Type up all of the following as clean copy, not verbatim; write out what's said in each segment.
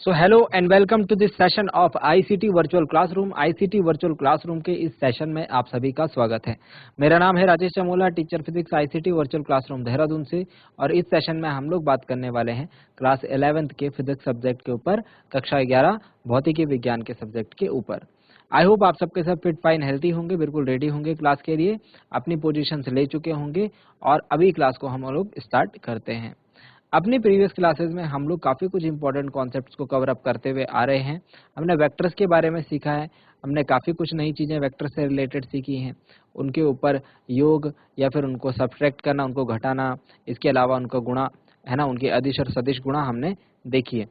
So hello and welcome to this session of ICT virtual classroom. ICT virtual classroom के इस session में आप सभी का स्वागत है। मेरा नाम है Rajesh Chamola, teacher physics ICT virtual classroom Dehradun से। और इस सेशन में हम लोग बात करने वाले हैं क्लास 11th के फिजिक्स सब्जेक्ट के ऊपर, कक्षा 11 भौतिकी विज्ञान के सब्जेक्ट के ऊपर। आई होप आप सबके सब फिट फाइन हेल्थी होंगे, बिल्कुल रेडी होंगे क्लास के लिए, अपनी पोजीशन ले चुके होंगे और अभी क्लास को हम लोग स्टार्ट करते हैं। अपनी प्रीवियस क्लासेस में हम लोग काफ़ी कुछ इंपॉर्टेंट कॉन्सेप्ट्स को कवर अप करते हुए आ रहे हैं। हमने वेक्टर्स के बारे में सीखा है, हमने काफ़ी कुछ नई चीज़ें वेक्टर से रिलेटेड सीखी हैं, उनके ऊपर योग या फिर उनको सब्ट्रैक्ट करना, उनको घटाना, इसके अलावा उनको गुणा, है ना, उनकी अदिश और सदिश गुणा हमने देखी है।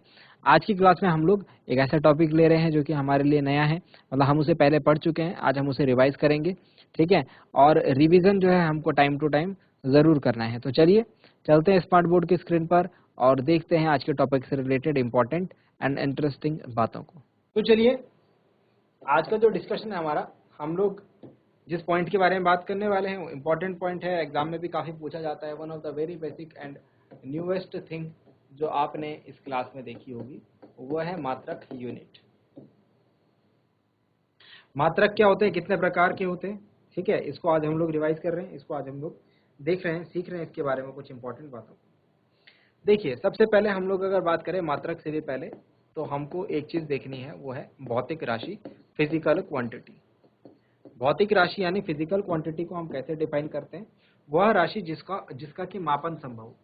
आज की क्लास में हम लोग एक ऐसा टॉपिक ले रहे हैं जो कि हमारे लिए नया है, मतलब हम उसे पहले पढ़ चुके हैं, आज हम उसे रिवाइज करेंगे, ठीक है। और रिवीजन जो है हमको टाइम टू टाइम ज़रूर करना है। तो चलिए चलते हैं स्मार्ट बोर्ड की स्क्रीन पर और देखते हैं आज के टॉपिक से रिलेटेड इंपॉर्टेंट एंड इंटरेस्टिंग बातों को। तो चलिए आज का जो डिस्कशन है हमारा, हम लोग जिस पॉइंट के बारे में बात करने वाले हैं वो इम्पोर्टेंट पॉइंट है, एग्जाम में भी काफ़ी पूछा जाता है। One of the very basic and newest thing जो आपने इस क्लास में देखी होगी वो है मात्रक यूनिट। मात्रक क्या होते हैं, कितने प्रकार के होते हैं, ठीक है, इसको आज हम लोग रिवाइज कर रहे हैं, इसको आज हम लोग देख रहे हैं, सीख रहे हैं इसके बारे में कुछ इंपॉर्टेंट बातों। देखिए सबसे पहले हम लोग अगर बात करें मात्रक से भी पहले, तो हमको एक चीज देखनी है, वो है भौतिक राशि, फिजिकल क्वांटिटी। भौतिक राशि यानी फिजिकल क्वांटिटी को हम कैसे डिफाइन करते हैं? वह राशि जिसका कि मापन संभव हो,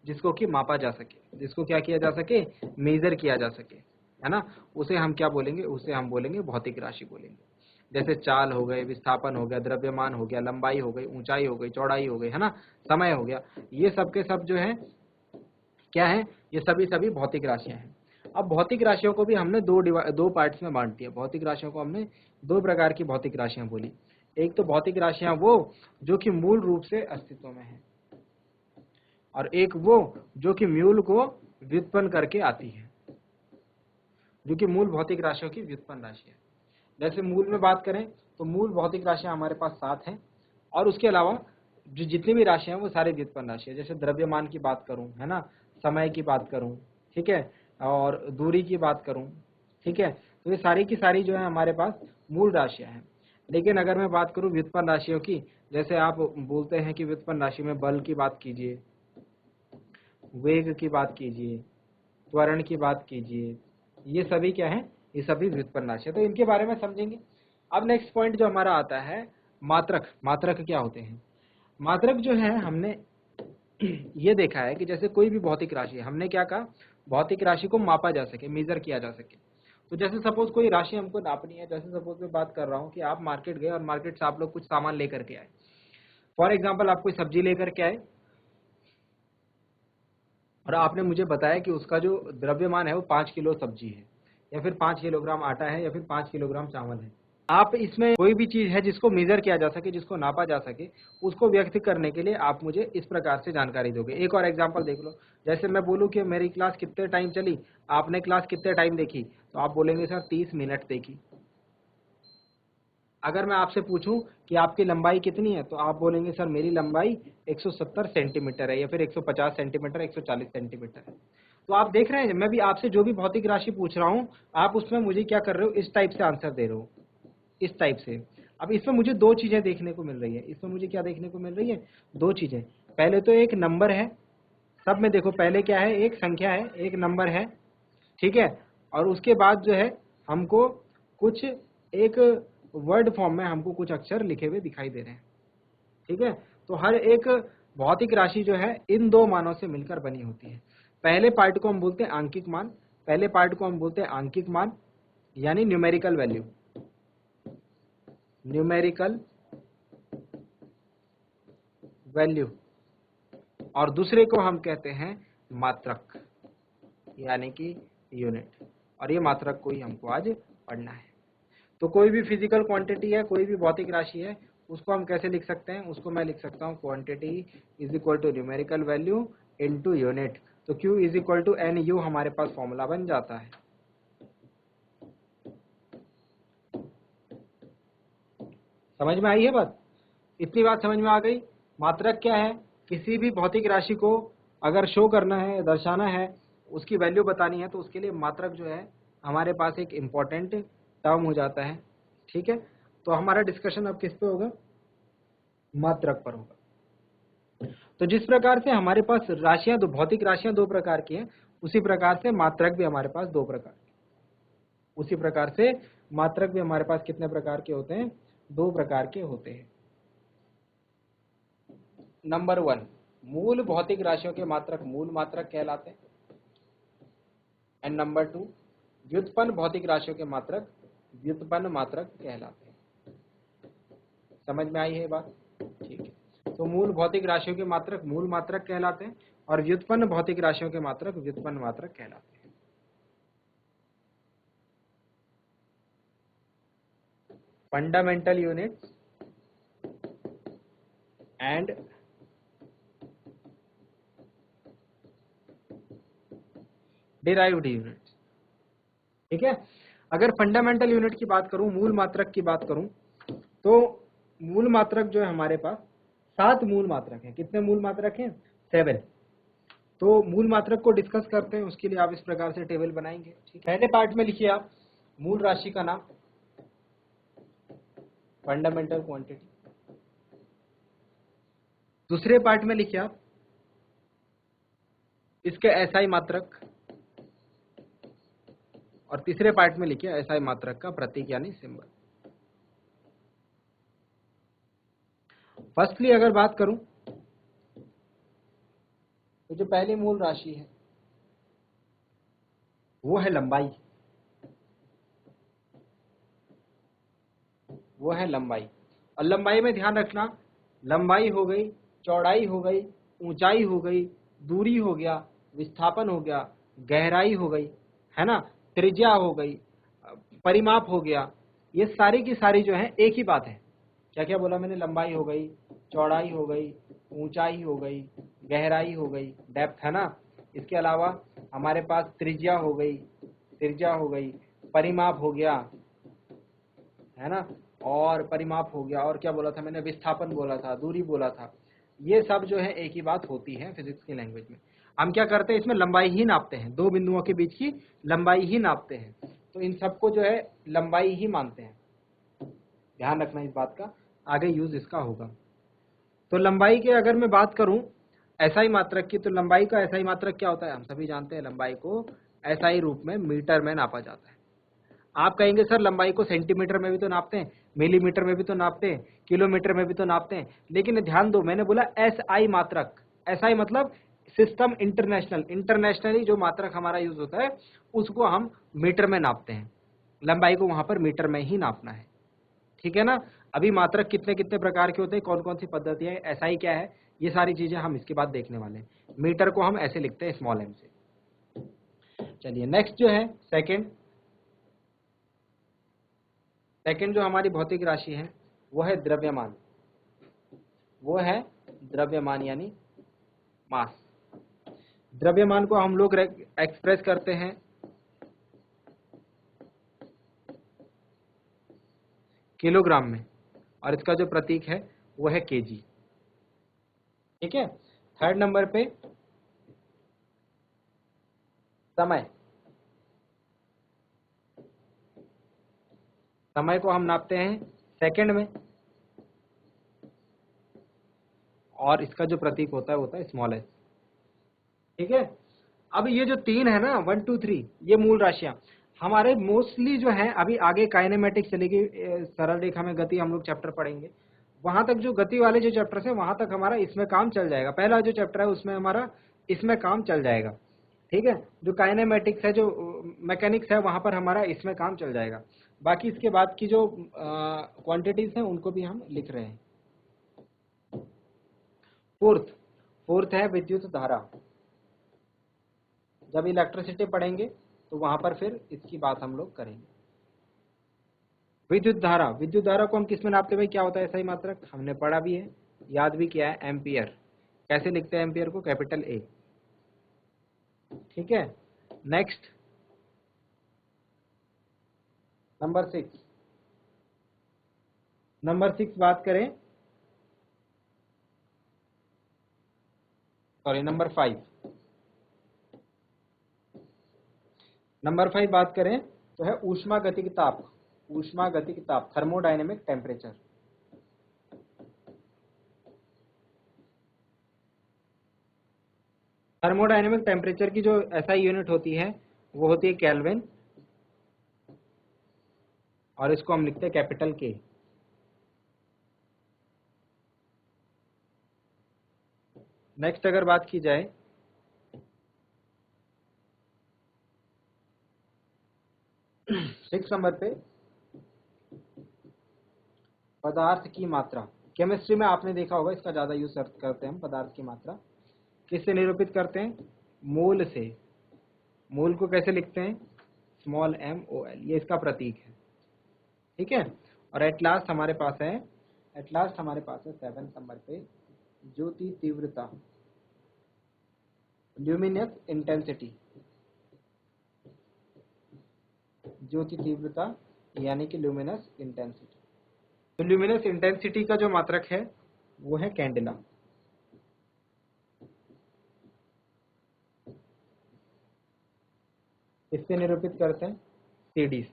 जिसको कि मापा जा सके, जिसको क्या किया जा सके, मेजर किया जा सके, है ना, उसे हम क्या बोलेंगे? उसे हम बोलेंगे भौतिक राशि बोलेंगे। जैसे चाल हो गए, विस्थापन हो गया, द्रव्यमान हो गया, लंबाई हो गई, ऊंचाई हो गई, चौड़ाई हो गई, है ना, समय हो गया, ये सब के सब जो है क्या है, ये सभी भौतिक राशियां हैं। अब भौतिक राशियों को भी हमने दो पार्ट्स में बांट दिया। भौतिक राशियों को हमने दो प्रकार की भौतिक राशियां बोली। एक तो भौतिक राशियां वो जो कि मूल रूप से अस्तित्व में है, और एक वो जो कि मूल को व्युत्पन्न करके आती है, जो कि मूल भौतिक राशियों की व्युत्पन्न राशि है। जैसे मूल में बात करें तो मूल भौतिक राशियां हमारे पास 7 हैं, और उसके अलावा जो जितनी भी राशियां हैं वो सारे व्युत्पन्न राशि है। जैसे द्रव्यमान की बात करूं, है ना, समय की बात करूं, ठीक है, और दूरी की बात करूं, ठीक है, तो ये सारी की सारी जो है हमारे पास मूल राशियां हैं। लेकिन अगर मैं बात करूं व्युत्पन्न राशियों की, जैसे आप बोलते हैं कि व्युत्पन्न राशि में बल की बात कीजिए, वेग की बात कीजिए, त्वरण की बात कीजिए, ये सभी क्या है, ये सभी व्युत्पन्न राशि है। तो इनके बारे में समझेंगे। अब नेक्स्ट पॉइंट जो हमारा आता है मात्रक। मात्रक क्या होते हैं? मात्रक जो है, हमने ये देखा है कि जैसे कोई भी भौतिक राशि है, हमने क्या कहा, भौतिक राशि को मापा जा सके, मेजर किया जा सके। तो जैसे सपोज कोई राशि हमको नापनी है, जैसे सपोज मैं बात कर रहा हूँ कि आप मार्केट गए और मार्केट से आप लोग कुछ सामान लेकर के आए। फॉर एग्जाम्पल आप कोई सब्जी लेकर के आए और आपने मुझे बताया कि उसका जो द्रव्यमान है वो 5 किलो सब्जी है, या फिर 5 किलोग्राम आटा है, या फिर 5 किलोग्राम चावल है। आप इसमें कोई भी चीज है जिसको मेजर किया जा सके, जिसको नापा जा सके, उसको व्यक्त करने के लिए आप मुझे इस प्रकार से जानकारी दोगे। एक और एग्जांपल देख लो, जैसे मैं बोलूं कि मेरी क्लास कितने टाइम चली, आपने क्लास कितने टाइम देखी, तो आप बोलेंगे सर 30 मिनट देखी। अगर मैं आपसे पूछूं कि आपकी लंबाई कितनी है, तो आप बोलेंगे सर मेरी लंबाई 170 सेंटीमीटर है, या फिर 150 सेंटीमीटर, 140 सेंटीमीटर है। तो आप देख रहे हैं, मैं भी आपसे जो भी भौतिक राशि पूछ रहा हूं, आप उसमें मुझे क्या कर रहे हो, इस टाइप से आंसर दे रहे हो, इस टाइप से। अब इसमें मुझे दो चीजें देखने को मिल रही है, इसमें मुझे क्या देखने को मिल रही है, दो चीजें। पहले तो एक नंबर है, सब में देखो, पहले क्या है, एक संख्या है, एक नंबर है, ठीक है, और उसके बाद जो है हमको कुछ एक वर्ड फॉर्म में हमको कुछ अक्षर लिखे हुए दिखाई दे रहे हैं, ठीक है। तो हर एक भौतिक राशि जो है इन दो मानों से मिलकर बनी होती है। पहले पार्ट को हम बोलते हैं आंकिक मान, पहले पार्ट को हम बोलते हैं आंकिक मान, यानी न्यूमेरिकल वैल्यू, न्यूमेरिकल वैल्यू, और दूसरे को हम कहते हैं मात्रक, यानी कि यूनिट। और ये मात्रक को ही हमको आज पढ़ना है। तो कोई भी फिजिकल क्वांटिटी है, कोई भी भौतिक राशि है, उसको हम कैसे लिख सकते हैं? उसको मैं लिख सकता हूँ quantity is equal to numerical value into unit. तो Q is equal to N U हमारे पास फॉर्मूला बन जाता है। समझ में आई है बात? इतनी बात समझ में आ गई। मात्रक क्या है? किसी भी भौतिक राशि को अगर शो करना है, दर्शाना है, उसकी वैल्यू बतानी है तो उसके लिए मात्रक जो है हमारे पास एक इम्पॉर्टेंट टर्म हो जाता है। ठीक है, तो हमारा डिस्कशन अब किस पे होगा, मात्रक पर होगा। तो जिस प्रकार से हमारे पास राशियां, दो भौतिक राशियां दो प्रकार की हैं, उसी प्रकार से मात्रक भी हमारे पास दो प्रकार, उसी प्रकार से मात्रक भी हमारे पास कितने प्रकार के होते हैं, दो प्रकार के होते हैं। नंबर 1, मूल भौतिक राशियों के मात्रक मूल मात्रक कहलाते हैं। एंड नंबर 2, व्युत्पन्न भौतिक राशियों के मात्रक व्युत्पन्न मात्रक कहलाते हैं। समझ में आई है बात? ठीक है, तो मूल भौतिक राशियों के मात्रक मूल मात्रक कहलाते हैं और व्युत्पन्न भौतिक राशियों के मात्रक व्युत्पन्न मात्रक कहलाते हैं। Fundamental units and derived units. ठीक है, अगर फंडामेंटल यूनिट की बात करूं, मूल मात्रक की बात करूं, तो मूल मात्रक जो है हमारे पास 7 मूल मात्रक हैं। कितने मूल मात्रक हैं? 7। तो मूल मात्रक को डिस्कस करते हैं, उसके लिए आप इस प्रकार से टेबल बनाएंगे। ठीक, पहले पार्ट में लिखिए आप मूल राशि का नाम, फंडामेंटल क्वांटिटी। दूसरे पार्ट में लिखिए आप इसके एसआई मात्रक, और तीसरे पार्ट में लिखिए एसआई मात्रक का प्रतीक यानी सिंबल। फर्स्टली अगर बात करूं तो जो पहली मूल राशि है वो है लंबाई, वो है लंबाई। और लंबाई में ध्यान रखना, लंबाई हो गई, चौड़ाई हो गई, ऊंचाई हो गई, दूरी हो गया, विस्थापन हो गया, गहराई हो गई, है ना, त्रिज्या हो गई, परिमाप हो गया, ये सारी की सारी जो है एक ही बात है। क्या क्या बोला मैंने? लंबाई हो गई, चौड़ाई हो गई, ऊंचाई हो गई, गहराई हो गई, डेप्थ, है ना। इसके अलावा हमारे पास त्रिज्या हो गई, त्रिज्या हो गई, परिमाप हो गया, है ना, और परिमाप हो गया, और क्या बोला था मैंने? विस्थापन बोला था, दूरी बोला था। ये सब जो है एक ही बात होती है फिजिक्स की लैंग्वेज में। हम क्या करते हैं, इसमें लंबाई ही नापते हैं, दो बिंदुओं के बीच की लंबाई ही नापते हैं, तो इन सबको जो है लंबाई ही मानते हैं। ध्यान रखना इस बात का, आगे यूज इसका होगा। तो लंबाई के अगर मैं बात करूं एसआई मात्रक की, तो लंबाई का एसआई मात्रक क्या होता है? हम सभी जानते हैं लंबाई को एसआई रूप में मीटर में नापा जाता है। आप कहेंगे सर लंबाई को सेंटीमीटर में भी तो नापते हैं, मिलीमीटर में भी तो नापते हैं, किलोमीटर में भी तो नापते हैं, लेकिन ध्यान दो, मैंने बोला एसआई मात्रक। एसआई मतलब सिस्टम इंटरनेशनल, इंटरनेशनली जो मात्रक हमारा यूज होता है उसको हम मीटर में नापते हैं। लंबाई को वहां पर मीटर में ही नापना है। ठीक है ना। अभी मात्रक कितने कितने प्रकार के होते हैं, कौन कौन सी पद्धतियां है, एसआई क्या है, ये सारी चीजें हम इसके बाद देखने वाले हैं। मीटर को हम ऐसे लिखते हैं स्मॉल एम से। चलिए नेक्स्ट जो है सेकंड, सेकंड जो हमारी भौतिक राशि है वो है द्रव्यमान, वो है द्रव्यमान यानी मास। द्रव्यमान को हम लोग एक्सप्रेस करते हैं किलोग्राम में, और इसका जो प्रतीक है वो है केजी। ठीक है। थर्ड नंबर पे समय, समय को हम नापते हैं सेकंड में, और इसका जो प्रतीक होता है स्मॉल एस। ठीक है। अब ये जो तीन है ना 1 2 3, ये मूल राशियां हमारे मोस्टली जो है, अभी आगे काइनेमेटिक्स चलेगी, सरल रेखा में गति हम लोग चैप्टर पढ़ेंगे, वहां तक जो गति वाले जो चैप्टर है वहां तक हमारा इसमें काम चल जाएगा। पहला जो चैप्टर है उसमें हमारा इसमें काम चल जाएगा। ठीक है। जो काइनेमेटिक्स है, जो मैकेनिक्स है, वहां पर हमारा इसमें काम चल जाएगा। बाकी इसके बाद की जो क्वांटिटीज हैं उनको भी हम लिख रहे हैं। फोर्थ, फोर्थ है विद्युत धारा। जब इलेक्ट्रिसिटी पढ़ेंगे तो वहां पर फिर इसकी बात हम लोग करेंगे। विद्युत धारा, विद्युत धारा को हम किस में नापते हैं भाई? क्या होता है सही मात्रक? हमने पढ़ा भी है, याद भी किया है, एम्पियर। कैसे लिखते हैं एम्पियर को? Capital A. ठीक है। नेक्स्ट नंबर 6, नंबर 6 बात करें, सॉरी नंबर 5, नंबर 5 बात करें तो है ऊष्मागतिक ताप, ऊष्मागतिक ताप, थर्मोडायनेमिक टेम्परेचर। थर्मोडायनेमिक टेम्परेचर की जो एसआई यूनिट होती है वो होती है केल्विन, और इसको हम लिखते हैं कैपिटल के। नेक्स्ट अगर बात की जाए 6 नंबर पे पदार्थ की मात्रा। केमिस्ट्री में आपने देखा होगा इसका ज्यादा यूज करते हैं हम। पदार्थ की मात्रा किससे निरूपित करते हैं? मोल से। मोल को कैसे लिखते हैं? स्मॉल MOL, ये इसका प्रतीक है। ठीक है। और एट लास्ट हमारे पास है 7 नंबर पे ज्योति तीव्रता, ल्यूमिनस इंटेंसिटी। ज्योति तीव्रता यानी कि ल्यूमिनस इंटेंसिटी। तो ल्यूमिनस इंटेंसिटी का जो मात्रक है वो है कैंडेला। इससे निरूपित करते हैं CD।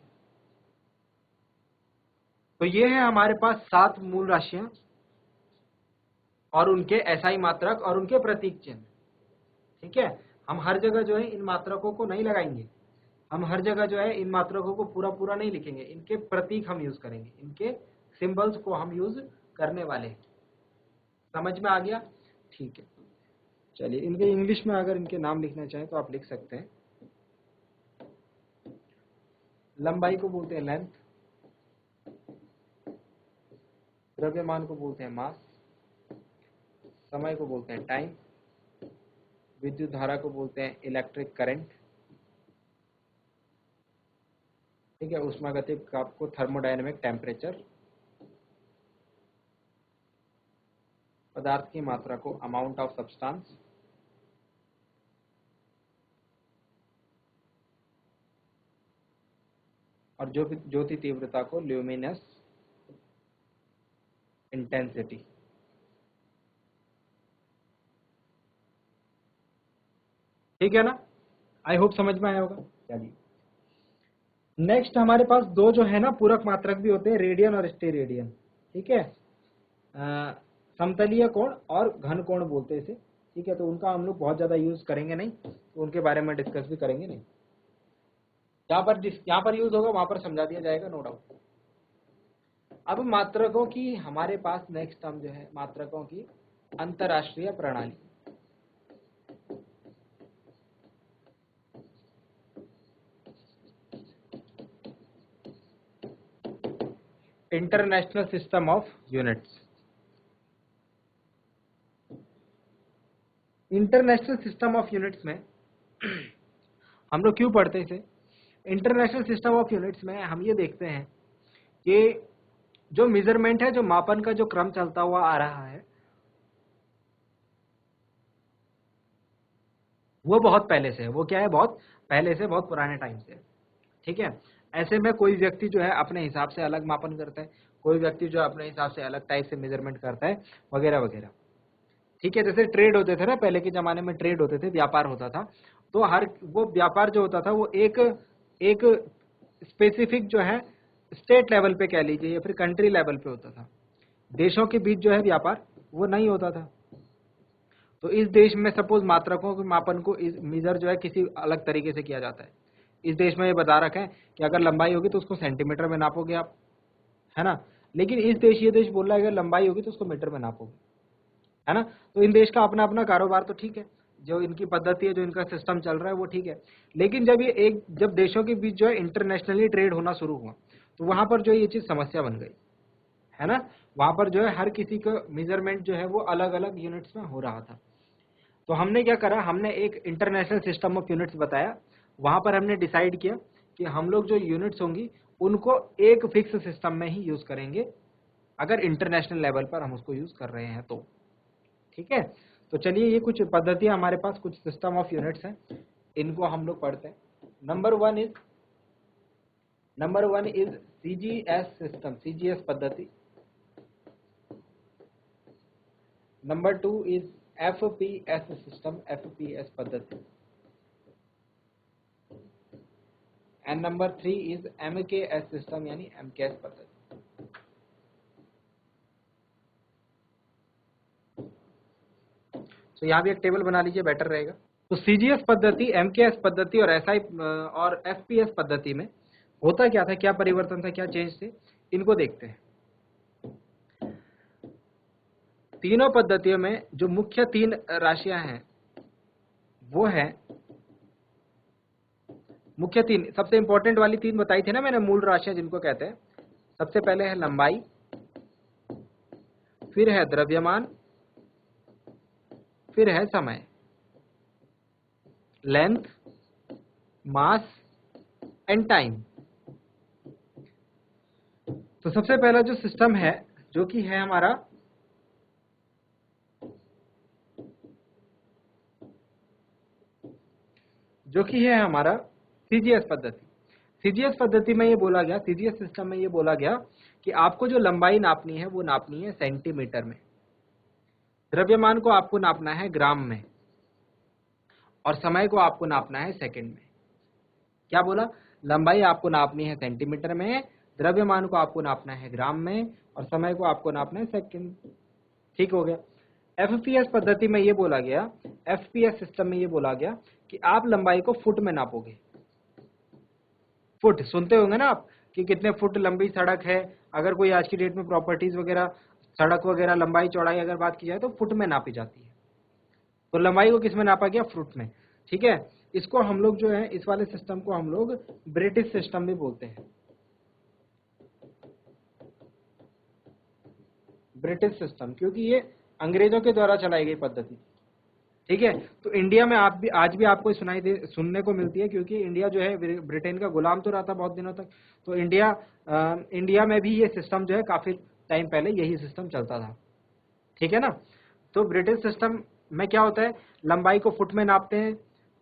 तो ये है हमारे पास 7 मूल राशियां और उनके एसआई मात्रक और उनके प्रतीक चिन्ह। ठीक है। हम हर जगह जो है इन मात्रकों को नहीं लगाएंगे, हम हर जगह जो है इन मात्रकों को पूरा पूरा नहीं लिखेंगे, इनके प्रतीक हम यूज करेंगे, इनके सिंबल्स को हम यूज करने वाले हैं। समझ में आ गया? ठीक है। चलिए, इनके इंग्लिश में अगर इनके नाम लिखना चाहें तो आप लिख सकते हैं। लंबाई को बोलते हैं लेंथ, द्रव्यमान को बोलते हैं मास, समय को बोलते हैं टाइम, विद्युत धारा को बोलते हैं इलेक्ट्रिक करंट। ठीक है। ऊष्मागतिक ताप को थर्मोडायनेमिक टेम्परेचर, पदार्थ की मात्रा को अमाउंट ऑफ सब्सटेंस, और ज्योति तीव्रता को ल्यूमिनस इंटेंसिटी। ठीक है ना? आई होप समझ में आया होगा। चलिए, नेक्स्ट हमारे पास दो जो है ना पूरक मात्रक भी होते हैं, रेडियन और स्टेरेडियन। ठीक है। समतलीय कोण और घन कोण बोलते हैं इसे। ठीक है। तो उनका हम लोग बहुत ज्यादा यूज करेंगे नहीं, तो उनके बारे में डिस्कस भी करेंगे नहीं। जहां पर यूज होगा वहां पर समझा दिया जाएगा, नो डाउट। अब मात्रकों की हमारे पास नेक्स्ट टर्म जो है मात्रकों की अंतरराष्ट्रीय प्रणाली। International system of units. International system of units में हम लोग क्यों पढ़ते हैं इसे? इंटरनेशनल सिस्टम ऑफ यूनिट्स में हम ये देखते हैं कि जो मेजरमेंट है, जो मापन का जो क्रम चलता हुआ आ रहा है, वो बहुत पहले से है। वो क्या है? बहुत पहले से, बहुत पुराने टाइम से। ठीक है। ऐसे में कोई व्यक्ति जो है अपने हिसाब से अलग मापन करता है, कोई व्यक्ति जो अपने हिसाब से अलग टाइप से मेजरमेंट करता है, वगैरह वगैरह। ठीक है। जैसे ट्रेड होते थे ना, पहले के जमाने में ट्रेड होते थे, व्यापार होता था, तो हर वो व्यापार जो होता था वो एक एक स्पेसिफिक जो है स्टेट लेवल पे कह लीजिए या फिर कंट्री लेवल पे होता था। देशों के बीच जो है व्यापार वो नहीं होता था। तो इस देश में सपोज मात्रकों के मापन को इस मीजर जो है किसी अलग तरीके से किया जाता है। इस देश में ये बता रखा है कि अगर लंबाई होगी तो उसको सेंटीमीटर में नापोगे आप, है ना। लेकिन ये देश बोल रहा है अगर लंबाई होगी तो उसको मीटर में नापोगे, है ना। तो इन देश का अपना अपना कारोबार तो ठीक है, जो इनकी पद्धति है, जो इनका सिस्टम चल रहा है वो ठीक है। लेकिन जब देशों के बीच जो है इंटरनेशनली ट्रेड होना शुरू हुआ, तो वहां पर जो ये चीज समस्या बन गई, है ना। वहां पर जो है हर किसी का मेजरमेंट जो है वो अलग अलग यूनिट्स में हो रहा था। तो हमने क्या करा, हमने एक इंटरनेशनल सिस्टम ऑफ यूनिट्स बताया। वहां पर हमने डिसाइड किया कि हम लोग जो यूनिट्स होंगी उनको एक फिक्स सिस्टम में ही यूज करेंगे, अगर इंटरनेशनल लेवल पर हम उसको यूज कर रहे हैं तो। ठीक है। तो चलिए, ये कुछ पद्धतियां हमारे पास, कुछ सिस्टम ऑफ यूनिट्स हैं, इनको हम लोग पढ़ते हैं। Number one is CGS system, CGS पद्धति। Number 2 is FPS system, FPS पद्धति। And number 3 is MKS system यानी MKS पद्धति। तो यहाँ भी एक टेबल बना लीजिए, बेटर रहेगा। तो CGS पद्धति, MKS पद्धति और SI और FPS पद्धति में होता क्या था, क्या परिवर्तन था, क्या चेंज थे, इनको देखते हैं। तीनों पद्धतियों में जो मुख्य 3 राशियां हैं वो है, मुख्य 3 सबसे इंपॉर्टेंट वाली 3 बताई थी ना मैंने, मूल राशियां जिनको कहते हैं। सबसे पहले है लंबाई, फिर है द्रव्यमान, फिर है समय। Length, mass and time. तो सबसे पहला जो सिस्टम है जो कि है हमारा CGS पद्धति। CGS पद्धति में ये बोला गया, CGS सिस्टम में ये बोला गया कि आपको जो लंबाई नापनी है वो नापनी है सेंटीमीटर में, द्रव्यमान को आपको नापना है ग्राम में, और समय को आपको नापना है सेकंड में। क्या बोला? लंबाई आपको नापनी है सेंटीमीटर में, द्रव्यमान को आपको नापना है ग्राम में, और समय को आपको नापना है सेकंड। ठीक हो गया। FPS पद्धति में ये बोला गया, FPS सिस्टम में ये बोला गया कि आप लंबाई को फुट में नापोगे। फुट सुनते होंगे ना आप कि कितने फुट लंबी सड़क है। अगर कोई आज की डेट में प्रॉपर्टीज वगैरह, सड़क वगैरह लंबाई चौड़ाई अगर बात की जाए तो फुट में नापी जाती है। तो लंबाई को किस में नापा गया? फुट में। ठीक है। इसको हम लोग जो है, इस वाले सिस्टम को हम लोग ब्रिटिश सिस्टम भी बोलते हैं, ब्रिटिश सिस्टम, क्योंकि ये अंग्रेजों के द्वारा चलाई गई पद्धति। ठीक है। तो इंडिया में आप भी आज भी आपको सुनने को मिलती है, क्योंकि इंडिया जो है ब्रिटेन का गुलाम तो रहा था बहुत दिनों तक। तो इंडिया में भी ये सिस्टम जो है काफी टाइम पहले यही सिस्टम चलता था। ठीक है ना। तो ब्रिटिश सिस्टम में क्या होता है, लंबाई को फुट में नापते हैं।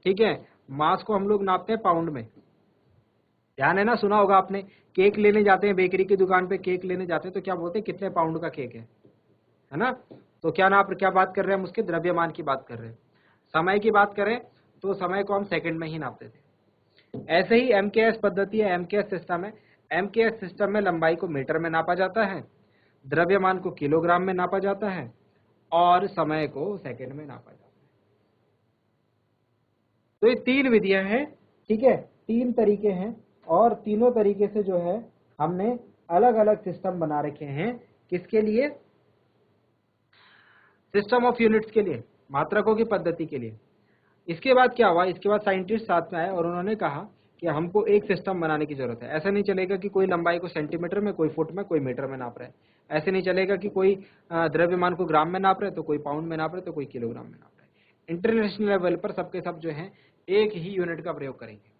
ठीक है। मास को हम लोग नापते हैं पाउंड में। ध्यान है ना, सुना होगा आपने, केक लेने जाते हैं बेकरी की दुकान पे, केक लेने जाते हैं तो क्या बोलते हैं, कितने पाउंड का केक है ना। तो क्या बात कर रहे हैं हम, उसके द्रव्यमान की बात कर रहे हैं। समय की बात करें तो समय को हम सेकंड में ही नापते थे। ऐसे ही MKS पद्धति है, MKS सिस्टम है। MKS सिस्टम में लंबाई को मीटर में नापा जाता है, द्रव्यमान को किलोग्राम में नापा जाता है, और समय को सेकंड में नापा जाता है। तो ये 3 विधियां हैं। ठीक है, 3 तरीके हैं, और तीनों तरीके से जो है हमने अलग अलग सिस्टम बना रखे हैं। किसके लिए? सिस्टम ऑफ यूनिट्स के लिए, मात्रकों की पद्धति के लिए। इसके बाद क्या हुआ, इसके बाद साइंटिस्ट साथ में आए और उन्होंने कहा कि हमको एक सिस्टम बनाने की जरूरत है। ऐसा नहीं चलेगा कि कोई लंबाई को सेंटीमीटर में, कोई फुट में, कोई मीटर में नाप रहा है। ऐसे नहीं चलेगा कि कोई द्रव्यमान को ग्राम में नाप रहे तो कोई पाउंड में नाप रहे तो कोई किलोग्राम में नाप रहे। इंटरनेशनल लेवल पर सबके सब जो है एक ही यूनिट का प्रयोग करेंगे।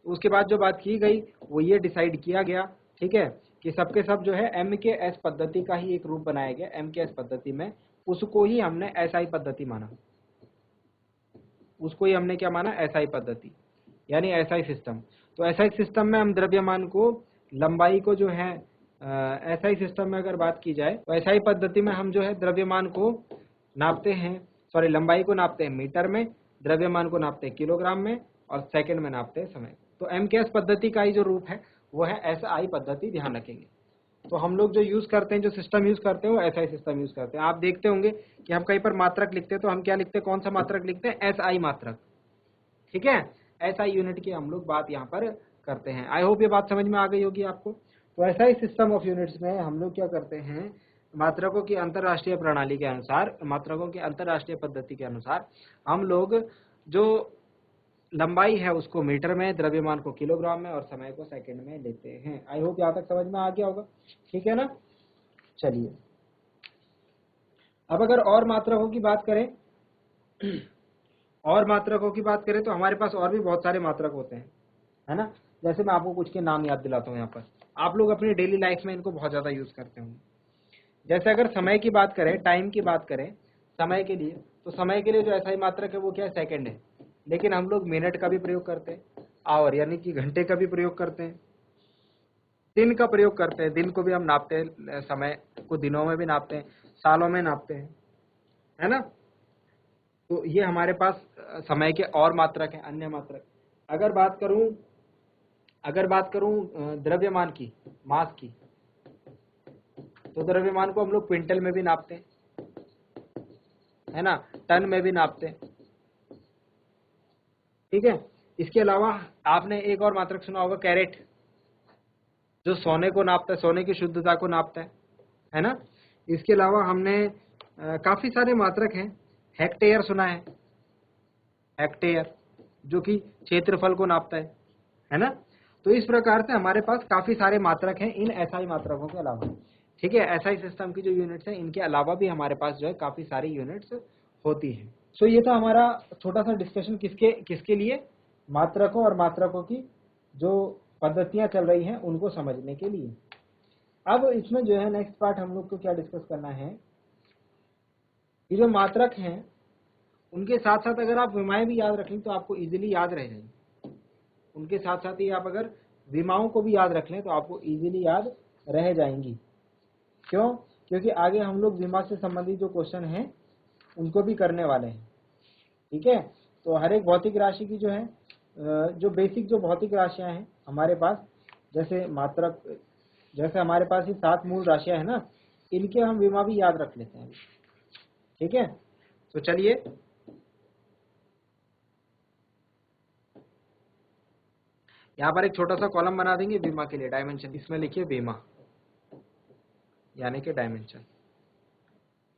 उसके बाद जो बात की गई वो ये डिसाइड किया गया, ठीक है, कि सबके सब जो है MKS पद्धति का ही एक रूप बनाया गया। MKS पद्धति में उसको ही हमने SI पद्धति माना, उसको ही हमने क्या माना, SI पद्धति, यानी SI सिस्टम। तो SI सिस्टम में हम द्रव्यमान को, लंबाई को जो है SI सिस्टम में अगर बात की जाए तो SI पद्धति में हम जो है द्रव्यमान को नापते हैं, सॉरी लंबाई को नापते हैं मीटर में, द्रव्यमान को नापते हैं किलोग्राम में, और सेकंड में नापते हैं समय। तो MKS पद्धति का ही जो रूप है वो है SI पद्धति, ध्यान रखेंगे। तो हम लोग जो यूज करते हैं, जो सिस्टम यूज करते हैं वो SI सिस्टम यूज करते हैं। आप देखते होंगे कि हम कहीं पर मात्रक लिखते हैं तो हम क्या लिखते हैं, कौन सा मात्रक लिखते हैं, SI मात्रक। ठीक है, SI यूनिट की हम लोग बात यहाँ पर करते हैं। आई होप ये बात समझ में आ गई होगी आपको। तो SI सिस्टम ऑफ यूनिट्स में हम लोग क्या करते हैं, मात्रकों की अंतरराष्ट्रीय प्रणाली के अनुसार, मात्रकों की अंतरराष्ट्रीय पद्धति के अनुसार हम लोग जो लंबाई है उसको मीटर में, द्रव्यमान को किलोग्राम में, और समय को सेकंड में लेते हैं। आई होप यहाँ तक समझ में आ गया होगा। ठीक है ना। चलिए, अब अगर और मात्रकों की बात करें, और मात्रकों की बात करें तो हमारे पास और भी बहुत सारे मात्रक होते हैं, है ना। जैसे मैं आपको कुछ के नाम याद दिलाता हूँ। यहाँ पर आप लोग अपनी डेली लाइफ में इनको बहुत ज्यादा यूज करते होंगे। जैसे अगर समय की बात करें, टाइम की बात करें, समय के लिए, तो समय के लिए जो SI मात्रक है वो क्या है, सेकंड है। लेकिन हम लोग मिनट का भी प्रयोग करते हैं, आवर यानी कि घंटे का भी प्रयोग करते हैं, दिन का प्रयोग करते हैं, दिन को भी हम नापते हैं, समय को दिनों में भी नापते हैं, सालों में नापते हैं, है ना। तो ये हमारे पास समय के और मात्रक हैं, अन्य मात्रक। अगर बात करूं अगर बात करूं द्रव्यमान की, मास की, तो द्रव्यमान को हम लोग क्विंटल में भी नापते हैं, है ना, टन में भी नापते हैं, ठीक है। इसके अलावा आपने एक और मात्रक सुना होगा, कैरेट, जो सोने को नापता है, सोने की शुद्धता को नापता है ना। इसके अलावा हमने काफी सारे मात्रक हैं। हेक्टेयर सुना है, हेक्टेयर जो कि क्षेत्रफल को नापता है ना। तो इस प्रकार से हमारे पास काफी सारे मात्रक हैं इन एसआई मात्रकों के अलावा, ठीक है। एसआई सिस्टम की जो यूनिट्स हैं, इनके अलावा भी हमारे पास जो है काफी सारी यूनिट्स होती हैं। सो ये था हमारा छोटा सा डिस्कशन किसके किसके लिए, मात्रकों और मात्रकों की जो पद्धतियां चल रही हैं उनको समझने के लिए। अब इसमें जो है नेक्स्ट पार्ट हम लोग को क्या डिस्कस करना है, ये जो मात्रक हैं उनके साथ साथ अगर आप विमाएं भी याद रख लें तो आपको इजीली याद रह जाएंगे। उनके साथ साथ ही आप अगर विमाओं को भी याद रख लें तो आपको इजीली याद रह जाएंगी। क्यों? क्योंकि आगे हम लोग विमा से संबंधित जो क्वेश्चन हैं उनको भी करने वाले हैं, ठीक है। तो हर एक भौतिक राशि की जो है जो बेसिक जो भौतिक राशियां हैं हमारे पास, जैसे मात्रक, जैसे हमारे पास ये 7 मूल राशियां हैं ना, इनके हम विमा भी याद रख लेते हैं, ठीक है। तो चलिए यहाँ पर एक छोटा सा कॉलम बना देंगे विमा के लिए, डायमेंशन, इसमें लिखिए विमा यानी कि डायमेंशन।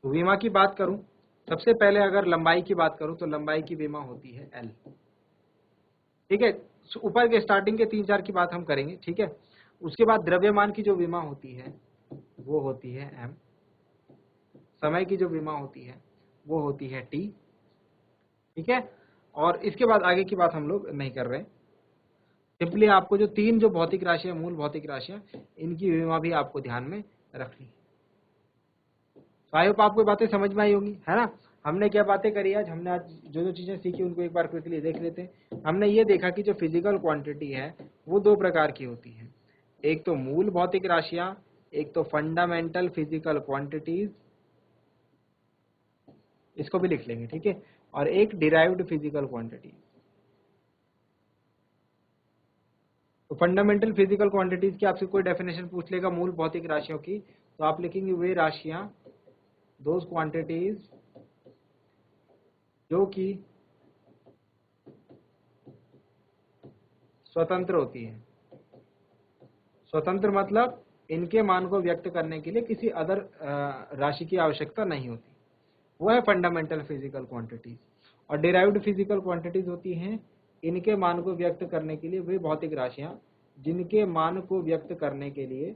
तो विमा की बात करूं, सबसे पहले अगर लंबाई की बात करूं तो लंबाई की विमा होती है L, ठीक है। ऊपर के स्टार्टिंग के 3-4 की बात हम करेंगे, ठीक है। उसके बाद द्रव्यमान की जो विमा होती है वो होती है M, समय की जो विमा होती है वो होती है T, ठीक है। और इसके बाद आगे की बात हम लोग नहीं कर रहे, सिंपली आपको जो 3 जो भौतिक राशियां, मूल भौतिक राशियां, इनकी विमा भी आपको ध्यान में रखनी है। आई होप आपको बातें समझ में आई होंगी, है ना। हमने क्या बातें करी आज, हमने आज जो जो चीजें सीखी उनको एक बार क्विकली देख लेते हैं। हमने ये देखा कि जो फिजिकल क्वांटिटी है वो 2 प्रकार की होती है, एक तो मूल भौतिक राशियां, एक तो फंडामेंटल फिजिकल क्वांटिटीज, इसको भी लिख लेंगे, ठीक है, और एक डिराइव्ड फिजिकल क्वांटिटीज। तो फंडामेंटल फिजिकल क्वांटिटीज की आपसे कोई डेफिनेशन पूछ लेगा मूल भौतिक राशियों की, तो आप लिखेंगे वे राशियां, दोज क्वांटिटीज जो कि स्वतंत्र होती है। स्वतंत्र मतलब इनके मान को व्यक्त करने के लिए किसी अदर राशि की आवश्यकता नहीं होती, वो है फंडामेंटल फिजिकल क्वांटिटीज। और डिराइव्ड फिजिकल क्वांटिटीज होती हैं इनके मान को व्यक्त करने के लिए वे भौतिक राशियां जिनके मान को व्यक्त करने के लिए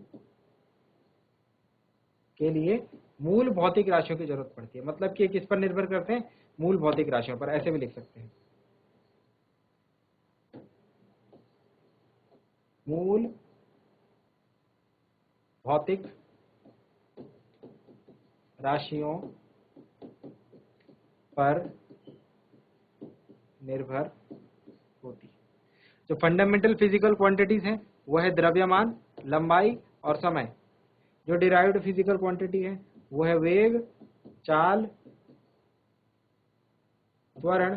मूल भौतिक राशियों की जरूरत पड़ती है। मतलब कि किस पर निर्भर करते हैं, मूल भौतिक राशियों पर, ऐसे भी लिख सकते हैं, मूल भौतिक राशियों पर निर्भर होती है। जो फंडामेंटल फिजिकल क्वांटिटीज हैं वो है द्रव्यमान, लंबाई और समय। जो डिराइव्ड फिजिकल क्वांटिटी है वो है वेग, चाल, त्वरण,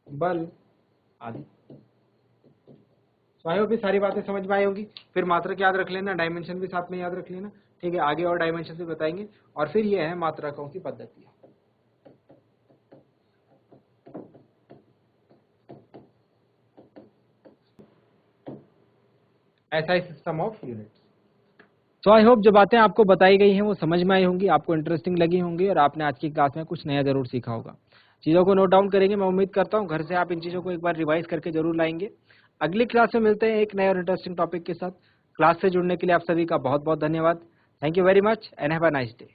बल आदि। आई होप सारी बातें समझ में आई होगी। फिर मात्रक याद रख लेना, डायमेंशन भी साथ में याद रख लेना, ठीक है। आगे और डायमेंशन भी बताएंगे। और फिर ये है मात्रकों की पद्धति, एसआई सिस्टम ऑफ यूनिट्स। तो आई होप जो बातें आपको बताई गई हैं वो समझ में आई होंगी, आपको इंटरेस्टिंग लगी होंगी और आपने आज की क्लास में कुछ नया जरूर सीखा होगा। चीज़ों को नोट डाउन करेंगे, मैं उम्मीद करता हूँ घर से आप इन चीज़ों को एक बार रिवाइज करके जरूर लाएंगे। अगली क्लास में मिलते हैं एक नए और इंटरेस्टिंग टॉपिक के साथ। क्लास से जुड़ने के लिए आप सभी का बहुत बहुत धन्यवाद। Thank you very much and have a nice day.